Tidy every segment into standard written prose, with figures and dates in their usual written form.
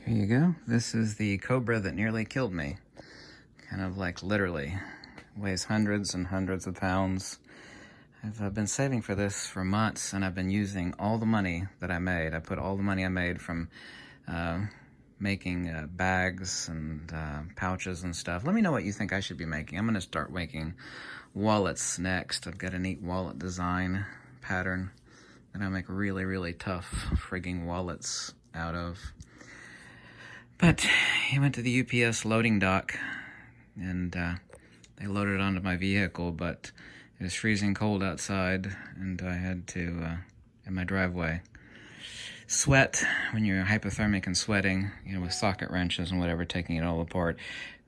Here you go. This is the COBRA that nearly killed me. Kind of like literally. Weighs hundreds and hundreds of pounds. I've been saving for this for months, and I've been using all the money that I made. I put all the money I made from making bags and pouches and stuff. Let me know what you think I should be making. I'm going to start making wallets next. I've got a neat wallet design pattern that I make really, really tough frigging wallets out of. But he went to the UPS loading dock, and they loaded it onto my vehicle, but it was freezing cold outside, and I had to, in my driveway, sweat when you're hypothermic and sweating, you know, with socket wrenches and whatever, taking it all apart.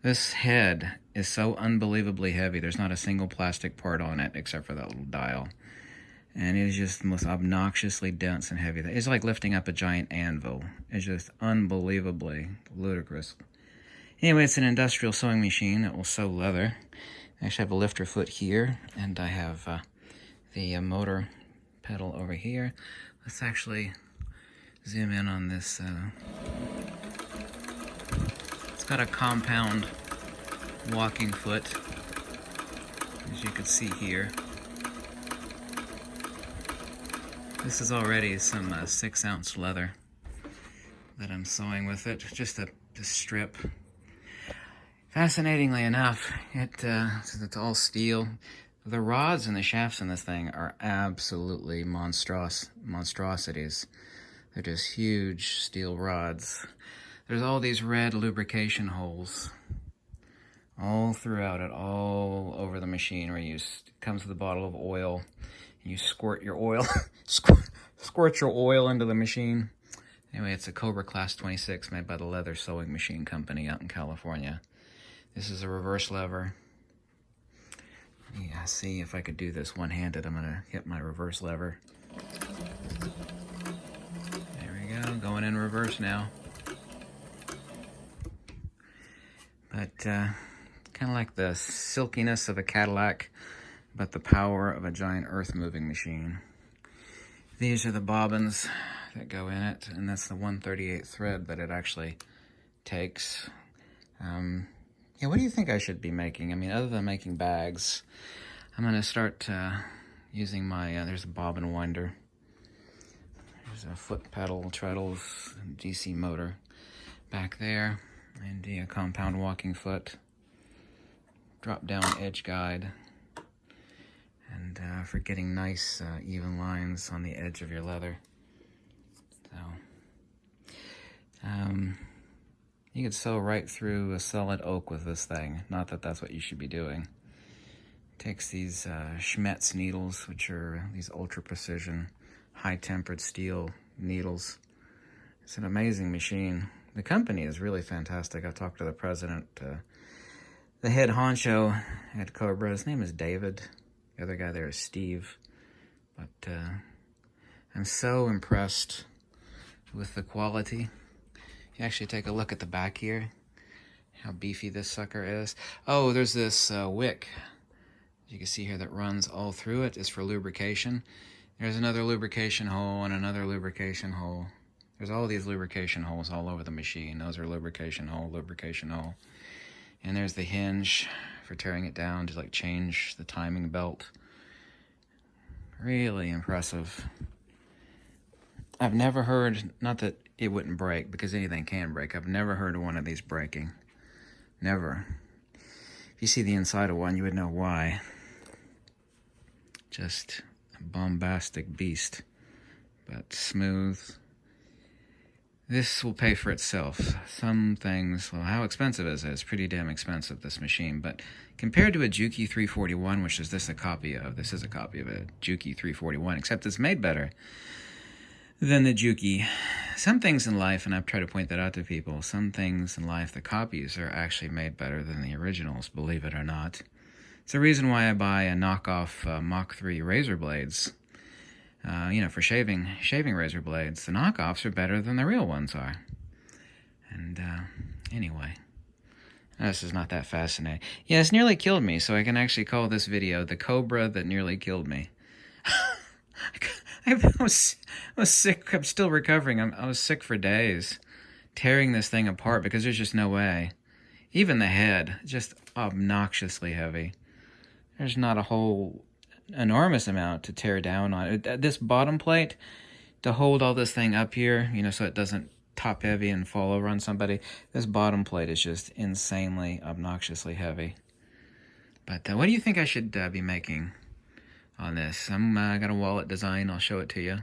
This head is so unbelievably heavy. There's not a single plastic part on it except for that little dial. And it is just the most obnoxiously dense and heavy. It's like lifting up a giant anvil. It's just unbelievably ludicrous. Anyway, it's an industrial sewing machine that will sew leather. I actually have a lifter foot here, and I have the motor pedal over here. Let's actually zoom in on this. It's got a compound walking foot, as you can see here. This is already some 6-ounce leather that I'm sewing with it, just a strip. Fascinatingly enough, since it's all steel, the rods and the shafts in this thing are absolutely monstrosities. They're just huge steel rods. There's all these red lubrication holes all throughout it, all over the machine, where it comes with a bottle of oil. You squirt your oil, squirt your oil into the machine. Anyway, it's a COBRA Class 26 made by the Leather Sewing Machine Company out in California. This is a reverse lever. Yeah, see if I could do this one-handed. I'm gonna hit my reverse lever. There we go, going in reverse now. But kind of like the silkiness of a Cadillac, but the power of a giant earth-moving machine. These are the bobbins that go in it, and that's the 1/38 thread that it actually takes. Yeah, what do you think I should be making? I mean, other than making bags, I'm going to start using my, there's a bobbin winder. There's a foot pedal, treadles, DC motor back there, and the compound walking foot, drop-down edge guide, and for getting nice even lines on the edge of your leather. So, you could sew right through a solid oak with this thing. Not that that's what you should be doing. It takes these Schmetz needles, which are these ultra-precision, high-tempered steel needles. It's an amazing machine. The company is really fantastic. I talked to the president, the head honcho at COBRA. His name is David. The other guy there is Steve. But I'm so impressed with the quality. You actually take a look at the back here, how beefy this sucker is. Oh, there's this wick, you can see here, that runs all through it. It's for lubrication. There's another lubrication hole and another lubrication hole. There's all these lubrication holes all over the machine. Those are lubrication hole, lubrication hole. And there's the hinge for tearing it down to like change the timing belt. Really impressive. I've never heard, not that it wouldn't break, because anything can break. I've never heard of one of these breaking. Never. If you see the inside of one, you would know why. Just a bombastic beast, but smooth. This will pay for itself. Some things, well, how expensive is it? It's pretty damn expensive, this machine, but compared to a Juki 341, which is this is a copy of a Juki 341, except it's made better than the Juki. Some things in life, and I've tried to point that out to people, some things in life, the copies are actually made better than the originals, believe it or not. It's the reason why I buy a knockoff Mach 3 razor blades. You know, for shaving razor blades. The knockoffs are better than the real ones are. And anyway, this is not that fascinating. Yeah, it's nearly killed me, so I can actually call this video the COBRA that nearly killed me. I was sick. I'm still recovering. I was sick for days. tearing this thing apart because there's just no way. Even the head, just obnoxiously heavy. There's not a whole enormous amount to tear down on it. This bottom plate, to hold all this thing up here, you know, so it doesn't top heavy and fall over on somebody, this bottom plate is just insanely, obnoxiously heavy. But what do you think I should be making on this? I got a wallet design. I'll show it to you.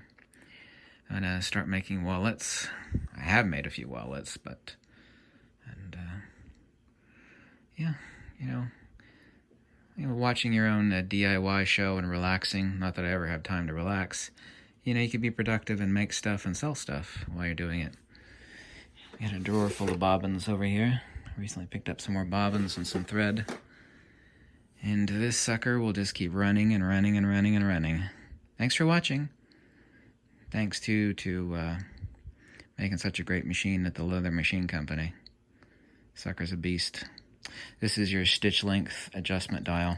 I'm gonna start making wallets. I have made a few wallets, but yeah, you know, watching your own DIY show and relaxing. Not that I ever have time to relax. You know, you could be productive and make stuff and sell stuff while you're doing it. Got a drawer full of bobbins over here. I recently picked up some more bobbins and some thread. And this sucker will just keep running and running and running and running. Thanks for watching. Thanks, too, to making such a great machine at the Leather Machine Company. Sucker's a beast. This is your stitch length adjustment dial.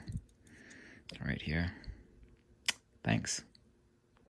Right here. Thanks.